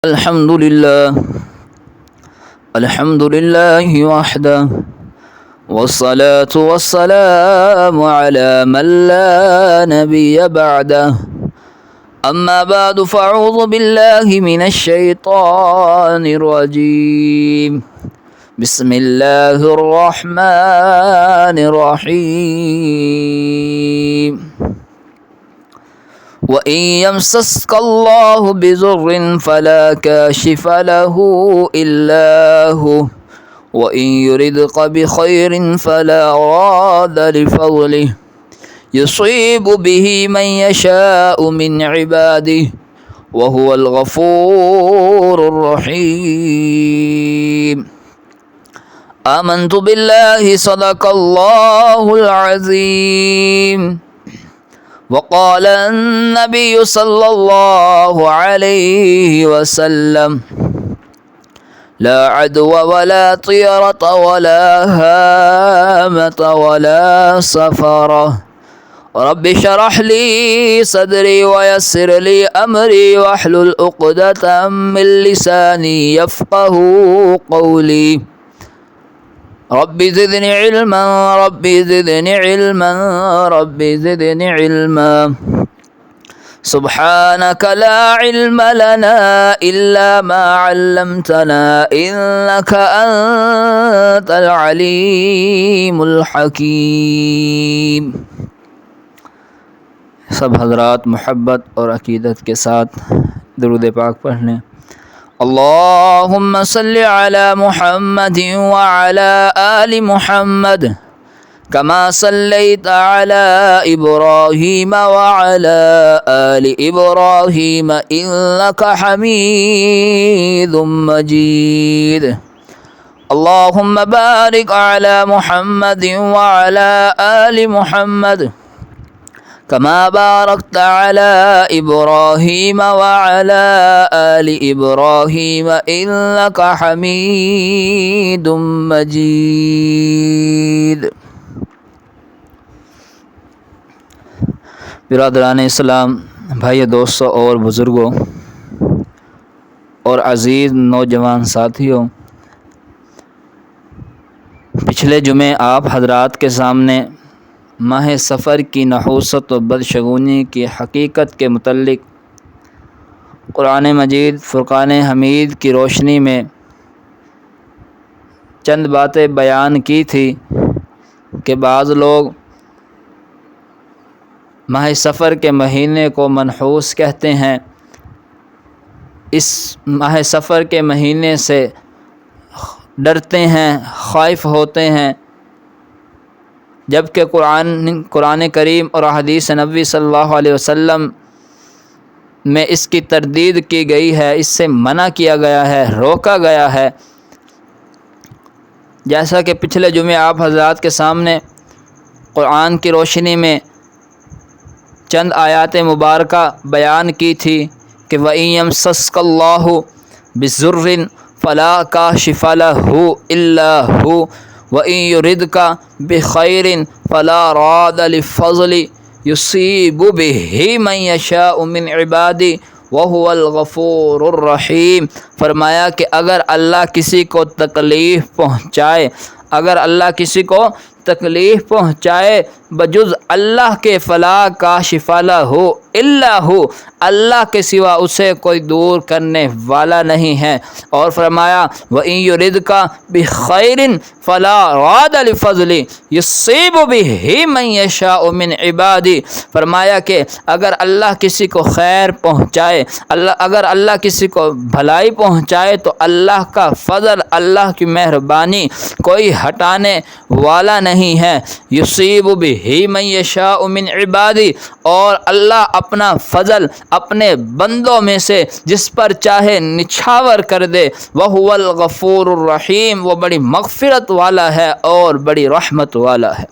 الحمد لله الحمد لله وحده والصلاة والسلام على من لا نبي بعده أما بعد فأعوذ بالله من الشيطان الرجيم بسم الله الرحمن الرحيم وَإِن يَمْسَسْكَ اللَّهُ بِضُرٍّ فَلَا كَاشِفَ لَهُ إِلَّا هُوَ وَإِن يُرِدْكَ بِخَيْرٍ فَلَا رَادَّ لِفَضْلِهِ يُصِيبُ بِهِ مَن يَشَاءُ مِنْ عِبَادِهِ وَهُوَ الْغَفُورُ الرَّحِيمُ آمنت بالله صدق الله العظيم وقال النبي صلى الله عليه وسلم لا عدوى ولا طيرة ولا هامة ولا سفرة رب اشرح لي صدري ويسر لي أمري واحلل عقدة من لساني يفقه قولي رب زدني علما رب زدني علما رب زدني علما سبحانك لا علم لنا إلا ما علمتنا إنك أنت العليم الحكيم۔ سب حضرات محبت اور عقیدت کے ساتھ درود پاک پڑھ لیں۔ اللهم صل على محمد وعلى آل محمد كما صليت على إبراهيم وعلى آل إبراهيم إنك حميد مجيد اللهم بارك على محمد وعلى آل محمد كما باركت على إبراهيم وعلى آل إبراهيم إنك حميد مجيد۔ برادران اسلام، بھائی دوستوں اور بزرگوں اور عزیز نوجوان ساتھیوں، پچھلے جمعے آپ حضرات کے سامنے ماہ سفر کی نحوست و بدشگونی کی حقیقت کے متعلق قرآن مجید فرقان حمید کی روشنی میں چند باتیں بیان کی تھی کہ بعض لوگ ماہ سفر کے مہینے کو منحوس کہتے ہیں، اس ماہ سفر کے مہینے سے ڈرتے ہیں، خائف ہوتے ہیں، جبکہ قرآن کریم اور احادیث نبوی صلی اللہ علیہ وسلم میں اس کی تردید کی گئی ہے، اس سے منع کیا گیا ہے، روکا گیا ہے۔ جیسا کہ پچھلے جمعے آپ حضرات کے سامنے قرآن کی روشنی میں چند آیات مبارکہ بیان کی تھی کہ وَإِن يَمْسَسْكَ اللَّهُ بِضُرٍّ فَلَا كَاشِفَ لَهُ إِلَّا هُوَ وَإِن يُرِدْكَ بِخَيْرٍ فَلَا رَادَّ لِفَضْلِهِ يُصِيبُ بِهِ مَن يَشَاءُ مِنْ عِبَادِهِ وَهُوَ الْغَفُورُ الرَّحِيمُ۔ فرمایا کہ اگر اللہ کسی کو تکلیف پہنچائے، اگر اللہ کسی کو تکلیف پہنچائے بجز اللہ کے فلا کاشف لہ الا ہو، اللہ کے سوا اسے کوئی دور کرنے والا نہیں ہے۔ اور فرمایا وَإِن يُرِدْكَ بِخَيْرٍ فَلَا رَادَّ لِفَضْلِهِ يُصِيبُ بِهِ مَن يَشَاءُ مِنْ عِبَادِهِ۔ فرمایا کہ اگر اللہ کسی کو خیر پہنچائے، اگر اللہ کسی کو بھلائی پہنچائے تو اللہ کا فضل، اللہ کی مہربانی کوئی ہٹانے والا نہیں ہے۔ یصیب بہ من یشاء من عبادی، اور اللہ اپنا فضل اپنے بندوں میں سے جس پر چاہے نچھاور کر دے۔ وہو الغفور الرحیم، وہ بڑی مغفرت والا ہے اور بڑی رحمت والا ہے۔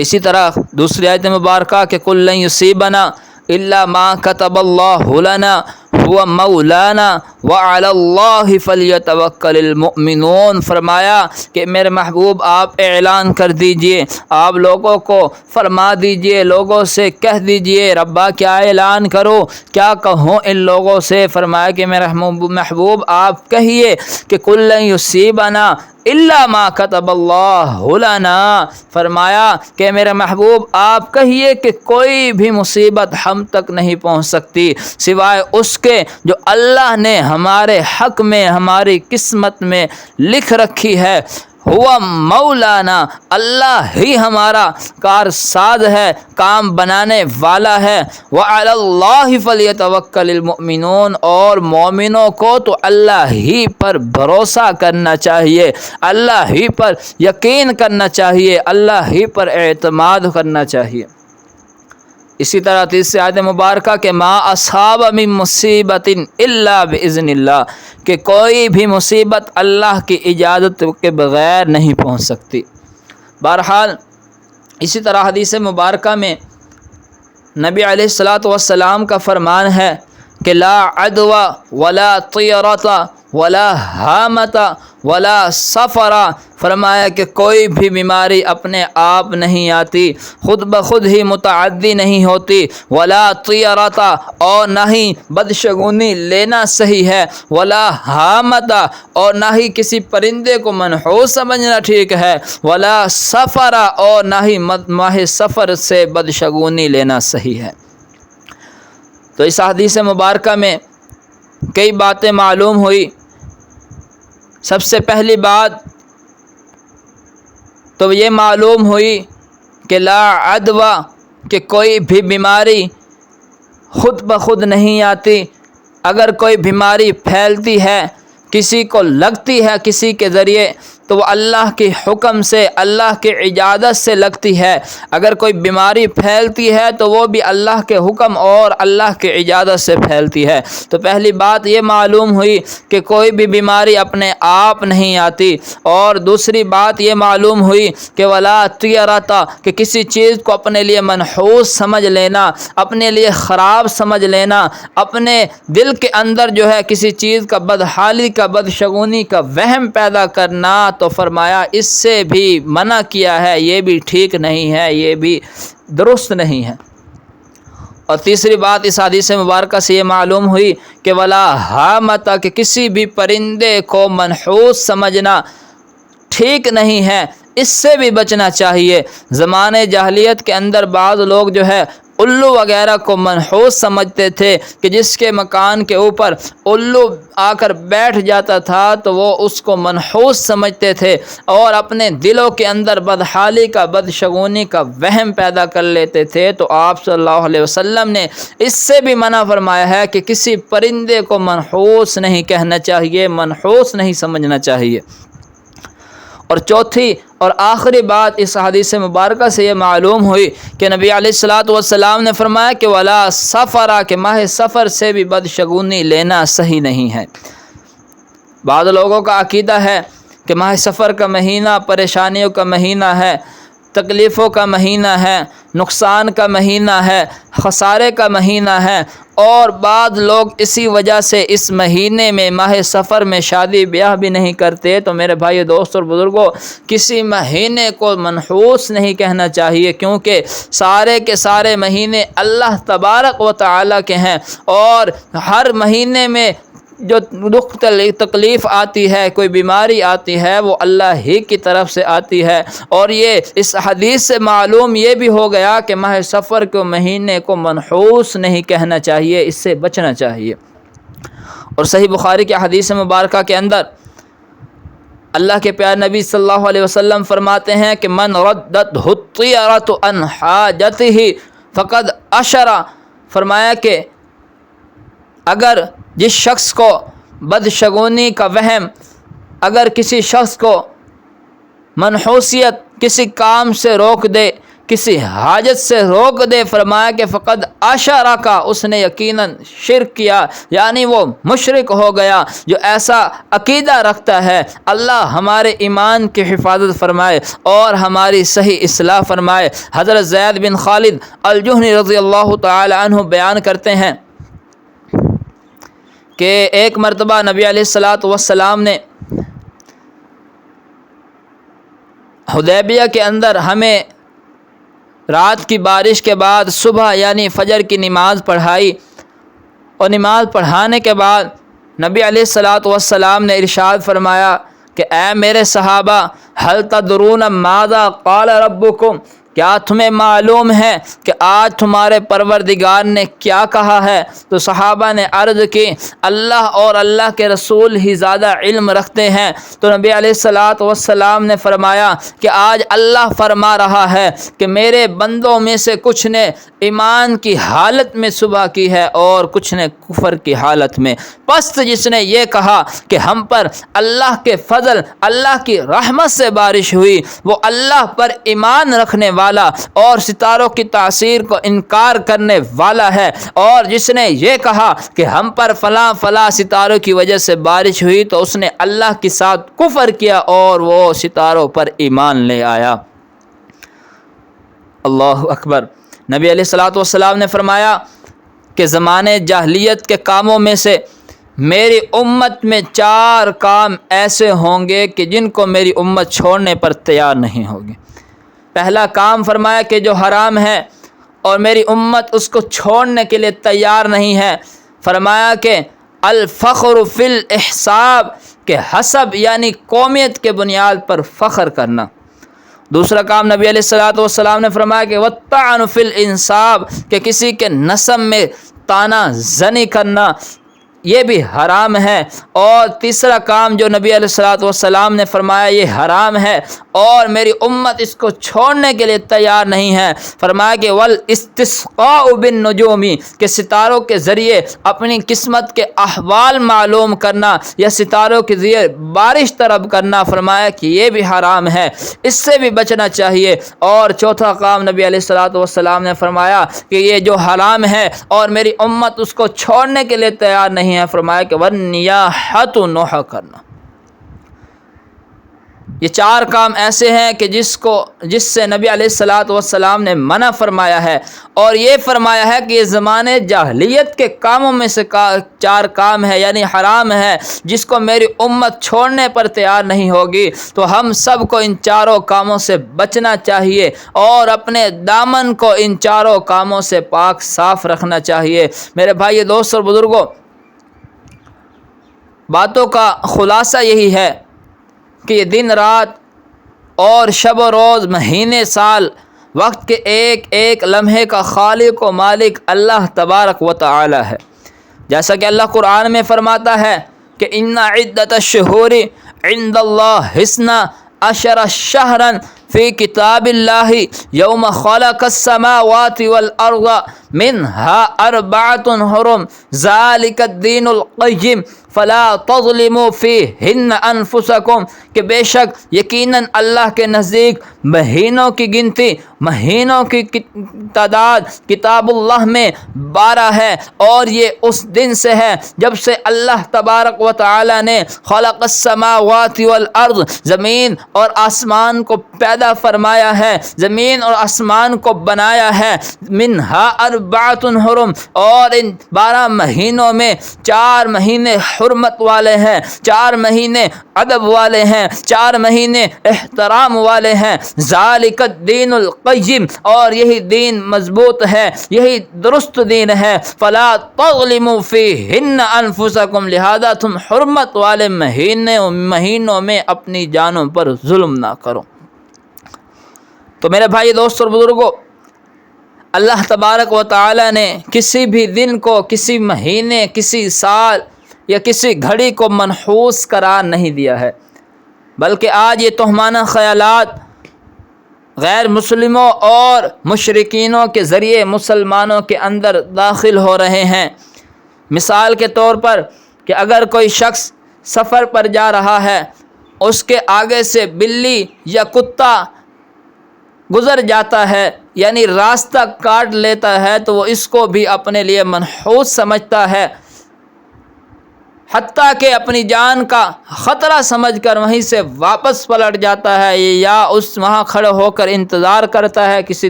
اسی طرح دوسری آیت مبارکہ کہ قل لن یصیبنا الا ما كتب اللہ لنا هو مولانا وعلی اللہ فلیتوکل المؤمنون، فرمایا کہ میرے محبوب آپ اعلان کر دیجئے، آپ لوگوں کو فرما دیجئے، لوگوں سے کہہ دیجئے۔ ربا کیا اعلان کرو، کیا کہوں ان لوگوں سے؟ فرمایا کہ میرے محبوب آپ کہیے کہ کل لن یصیبنا الا ما کتب اللہ لنا، فرمایا کہ میرے محبوب آپ کہیے کہ کوئی بھی مصیبت ہم تک نہیں پہنچ سکتی سوائے اس کے جو اللہ نے ہمارے حق میں، ہماری قسمت میں لکھ رکھی ہے۔ ہوا مولانا، اللہ ہی ہمارا کارساز ہے، کام بنانے والا ہے۔ وعلی اللہ فلیتوکل المؤمنون، اور مومنوں کو تو اللہ ہی پر بھروسہ کرنا چاہیے، اللہ ہی پر یقین کرنا چاہیے، اللہ ہی پر اعتماد کرنا چاہیے۔ اسی طرح تیسری آیت مبارکہ کہ ما اصاب من مصیبت الا باذن اللہ، کہ کوئی بھی مصیبت اللہ کی اجازت کے بغیر نہیں پہنچ سکتی۔ بہرحال اسی طرح حدیث مبارکہ میں نبی علیہ الصلاۃ والسلام کا فرمان ہے کہ لا عدوى ولا طیرۃ ولا حامۃ ولا سفر، فرمایا کہ کوئی بھی بیماری اپنے آپ نہیں آتی، خود بخود ہی متعدی نہیں ہوتی، ولا طیرۃ، اور نہ ہی بدشگونی لینا صحیح ہے، ولا حامۃ، اور نہ ہی کسی پرندے کو منحوس سمجھنا ٹھیک ہے، ولا سفر، اور نہ ہی ماہ سفر سے بدشگونی لینا صحیح ہے۔ تو اس حدیث مبارکہ میں کئی باتیں معلوم ہوئی۔ سب سے پہلی بات تو یہ معلوم ہوئی کہ لا عدوى، کہ کوئی بھی بیماری خود بخود نہیں آتی۔ اگر کوئی بیماری پھیلتی ہے، کسی کو لگتی ہے کسی کے ذریعے، تو وہ اللہ کے حکم سے، اللہ کی اجازت سے لگتی ہے۔ اگر کوئی بیماری پھیلتی ہے تو وہ بھی اللہ کے حکم اور اللہ کی اجازت سے پھیلتی ہے۔ تو پہلی بات یہ معلوم ہوئی کہ کوئی بھی بیماری اپنے آپ نہیں آتی۔ اور دوسری بات یہ معلوم ہوئی کہ ولا طیرۃ، کہ کسی چیز کو اپنے لیے منحوس سمجھ لینا، اپنے لیے خراب سمجھ لینا، اپنے دل کے اندر جو ہے کسی چیز کا بدحالی کا، بدشگونی کا وہم پیدا کرنا، تو فرمایا اس سے بھی منع کیا ہے، یہ بھی ٹھیک نہیں ہے، یہ بھی درست نہیں ہے۔ اور تیسری بات اس حدیث مبارکہ سے یہ معلوم ہوئی کہ ولا حامۃ، کہ کسی بھی پرندے کو منحوس سمجھنا ٹھیک نہیں ہے، اس سے بھی بچنا چاہیے۔ زمانے جاہلیت کے اندر بعض لوگ جو ہے الو وغیرہ کو منحوس سمجھتے تھے کہ جس کے مکان کے اوپر الو آ کر بیٹھ جاتا تھا تو وہ اس کو منحوس سمجھتے تھے، اور اپنے دلوں کے اندر بدحالی کا، بدشگونی کا وہم پیدا کر لیتے تھے۔ تو آپ صلی اللہ علیہ وسلم نے اس سے بھی منع فرمایا ہے کہ کسی پرندے کو منحوس نہیں کہنا چاہیے، منحوس نہیں سمجھنا چاہیے۔ اور چوتھی اور آخری بات اس حدیث مبارکہ سے یہ معلوم ہوئی کہ نبی علیہ الصلاۃ والسلام نے فرمایا کہ ولا سفر، کہ ماہ سفر سے بھی بدشگونی لینا صحیح نہیں ہے۔ بعض لوگوں کا عقیدہ ہے کہ ماہ سفر کا مہینہ پریشانیوں کا مہینہ ہے، تکلیفوں کا مہینہ ہے، نقصان کا مہینہ ہے، خسارے کا مہینہ ہے، اور بعض لوگ اسی وجہ سے اس مہینے میں، ماہ سفر میں شادی بیاہ بھی نہیں کرتے۔ تو میرے بھائی، دوست اور بزرگوں، کسی مہینے کو منحوس نہیں کہنا چاہیے، کیونکہ سارے کے سارے مہینے اللہ تبارک و تعالیٰ کے ہیں، اور ہر مہینے میں جو دکھ تکلیف آتی ہے، کوئی بیماری آتی ہے، وہ اللہ ہی کی طرف سے آتی ہے۔ اور یہ اس حدیث سے معلوم یہ بھی ہو گیا کہ ماہ سفر کے مہینے کو منحوس نہیں کہنا چاہیے، اس سے بچنا چاہیے۔ اور صحیح بخاری کی حدیث مبارکہ کے اندر اللہ کے پیارے نبی صلی اللہ علیہ وسلم فرماتے ہیں کہ من ردته الطیرۃ عن حاجته فقد اشر، فرمایا کہ اگر جس شخص کو بدشگونی کا وہم، اگر کسی شخص کو منحوسیت کسی کام سے روک دے، کسی حاجت سے روک دے، فرمایا کہ فقد اشرک، اس نے یقیناً شرک کیا، یعنی وہ مشرک ہو گیا۔ جو ایسا عقیدہ رکھتا ہے، اللہ ہمارے ایمان کی حفاظت فرمائے اور ہماری صحیح اصلاح فرمائے۔ حضرت زید بن خالد الجہنی رضی اللہ تعالی عنہ بیان کرتے ہیں کہ ایک مرتبہ نبی علیہ الصلاۃ والسلام نے حدیبیہ کے اندر ہمیں رات کی بارش کے بعد صبح یعنی فجر کی نماز پڑھائی، اور نماز پڑھانے کے بعد نبی علیہ الصلاۃ والسلام نے ارشاد فرمایا کہ اے میرے صحابہ، هل تدرون ماذا قال ربکم، کیا تمہیں معلوم ہے کہ آج تمہارے پروردگار نے کیا کہا ہے؟ تو صحابہ نے عرض کی اللہ اور اللہ کے رسول ہی زیادہ علم رکھتے ہیں۔ تو نبی علیہ الصلاۃ والسلام نے فرمایا کہ آج اللہ فرما رہا ہے کہ میرے بندوں میں سے کچھ نے ایمان کی حالت میں صبح کی ہے اور کچھ نے کفر کی حالت میں، پس جس نے یہ کہا کہ ہم پر اللہ کے فضل، اللہ کی رحمت سے بارش ہوئی، وہ اللہ پر ایمان رکھنے والا اور ستاروں کی تاثیر کو انکار کرنے والا ہے، اور جس نے یہ کہا کہ ہم پر فلاں فلاں ستاروں کی وجہ سے بارش ہوئی تو اس نے اللہ کے ساتھ کفر کیا اور وہ ستاروں پر ایمان لے آیا۔ اللہ اکبر۔ نبی علیہ الصلاۃ والسلام نے فرمایا کہ زمانے جاہلیت کے کاموں میں سے میری امت میں 4 کام ایسے ہوں گے کہ جن کو میری امت چھوڑنے پر تیار نہیں ہوگی۔ پہلا کام فرمایا کہ جو حرام ہے اور میری امت اس کو چھوڑنے کے لیے تیار نہیں ہے، فرمایا کہ الفخر فی الاحساب، کہ حسب یعنی قومیت کے بنیاد پر فخر کرنا۔ دوسرا کام نبی علیہ الصلاۃ والسلام نے فرمایا کہ والطعن فی الانساب، کہ کسی کے نسب میں طعنہ زنی کرنا، یہ بھی حرام ہے۔ اور تیسرا کام جو نبی علیہ الصلاۃ والسلام نے فرمایا یہ حرام ہے اور میری امت اس کو چھوڑنے کے لیے تیار نہیں ہے، فرمایا کہ والاستسقاء بالنجوم، کہ ستاروں کے ذریعے اپنی قسمت کے احوال معلوم کرنا یا ستاروں کے ذریعے بارش طلب کرنا، فرمایا کہ یہ بھی حرام ہے، اس سے بھی بچنا چاہیے۔ اور چوتھا کام نبی علیہ الصلاۃ والسلام نے فرمایا کہ یہ جو حرام ہے اور میری امت اس کو چھوڑنے کے لیے تیار نہیں ہے، فرمایا کہ والنیاحۃ نوحہ کرنا۔ یہ 4 کام ایسے ہیں کہ جس سے نبی علیہ الصلاۃ والسلام نے منع فرمایا ہے، اور یہ فرمایا ہے کہ یہ زمانے جاہلیت کے کاموں میں سے 4 کام ہے یعنی حرام ہے جس کو میری امت چھوڑنے پر تیار نہیں ہوگی۔ تو ہم سب کو ان 4 کاموں سے بچنا چاہیے اور اپنے دامن کو ان 4 کاموں سے پاک صاف رکھنا چاہیے۔ میرے بھائی، دوست اور بزرگوں، باتوں کا خلاصہ یہی ہے کہ یہ دن رات اور شب و روز، مہینے سال، وقت کے ایک ایک لمحے کا خالق و مالک اللہ تبارک و تعالی ہے۔ جیسا کہ اللہ قرآن میں فرماتا ہے کہ ان عدت الشہور عند اللہ 12 شہرا فی کتاب اللہ یوم خلق السماوات والارض منها 4 حرم ذالک الدین القیم فلا تظلموا فیہن انفسکم، کہ بے شک یقیناً اللہ کے نزدیک مہینوں کی گنتی، مہینوں کی تعداد کتاب اللہ میں 12 ہے، اور یہ اس دن سے ہے جب سے اللہ تبارک و تعالی نے خلق السماوات والارض، زمین اور آسمان کو پیدا فرمایا ہے، زمین اور آسمان کو بنایا ہے، منہا 4 حرم، اور ان 12 مہینوں میں 4 مہینے حرمت والے ہیں، 4 مہینے ادب والے ہیں، 4 مہینے احترام والے ہیں، ذالک الدین القیم، اور یہی دین مضبوط ہے، یہی درست دین ہے، فلا تظلموا فیہن انفسکم، لہذا تم حرمت والے مہینوں میں اپنی جانوں پر ظلم نہ کرو۔ تو میرے بھائی، دوست اور بزرگوں، اللہ تبارک و تعالی نے کسی بھی دن کو، کسی مہینے، کسی سال یا کسی گھڑی کو منحوس قرار نہیں دیا ہے، بلکہ آج یہ توہمانہ خیالات غیر مسلموں اور مشرکینوں کے ذریعے مسلمانوں کے اندر داخل ہو رہے ہیں۔ مثال کے طور پر کہ اگر کوئی شخص سفر پر جا رہا ہے، اس کے آگے سے بلی یا کتا گزر جاتا ہے یعنی راستہ کاٹ لیتا ہے، تو وہ اس کو بھی اپنے لیے منحوس سمجھتا ہے، حتیٰ کہ اپنی جان کا خطرہ سمجھ کر وہیں سے واپس پلٹ جاتا ہے یا وہاں کھڑے ہو کر انتظار کرتا ہے، کسی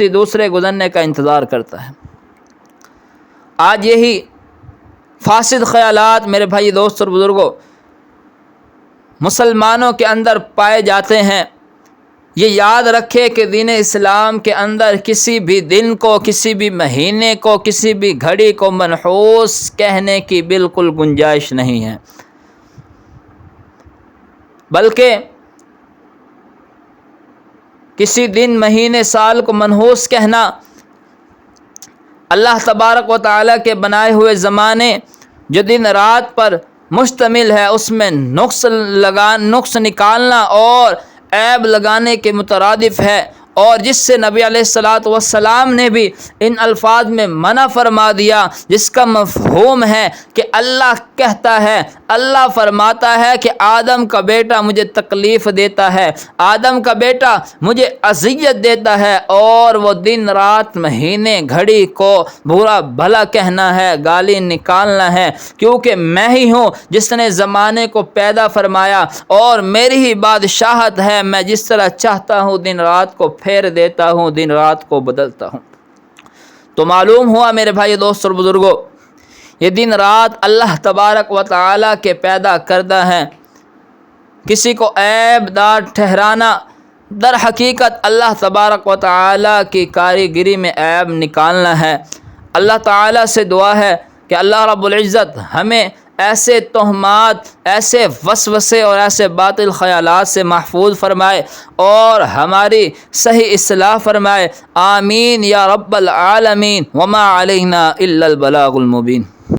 دوسرے گزرنے کا انتظار کرتا ہے۔ آج یہی فاسد خیالات میرے بھائی دوست اور بزرگوں مسلمانوں کے اندر پائے جاتے ہیں، یہ یاد رکھے کہ دین اسلام کے اندر کسی بھی دن کو، کسی بھی مہینے کو، کسی بھی گھڑی کو منحوس کہنے کی بالکل گنجائش نہیں ہے، بلکہ کسی دن، مہینے، سال کو منحوس کہنا اللہ تبارک و تعالیٰ کے بنائے ہوئے زمانے جو دن رات پر مشتمل ہے اس میں نقص نکالنا اور عیب لگانے کے مترادف ہے، اور جس سے نبی علیہ الصلاۃ والسلام نے بھی ان الفاظ میں منع فرما دیا، جس کا مفہوم ہے کہ اللہ کہتا ہے، اللہ فرماتا ہے کہ آدم کا بیٹا مجھے تکلیف دیتا ہے، آدم کا بیٹا مجھے اذیت دیتا ہے، اور وہ دن رات مہینے گھڑی کو برا بھلا کہنا ہے، گالی نکالنا ہے، کیونکہ میں ہی ہوں جس نے زمانے کو پیدا فرمایا اور میری ہی بادشاہت ہے، میں جس طرح چاہتا ہوں دن رات کو پھیر دیتا ہوں، دن رات کو بدلتا ہوں۔ تو معلوم ہوا میرے بھائی دوست اور بزرگوں، یہ دن رات اللہ تبارک و تعالیٰ کے پیدا کردہ ہیں، کسی کو عیب دار ٹھہرانا در حقیقت اللہ تبارک و تعالیٰ کی کاریگری میں عیب نکالنا ہے۔ اللہ تعالیٰ سے دعا ہے کہ اللہ رب العزت ہمیں ایسے تہمات، ایسے وسوسے اور ایسے باطل خیالات سے محفوظ فرمائے اور ہماری صحیح اصلاح فرمائے، آمین یا رب العالمین، وما علینا الا البلاغ المبین۔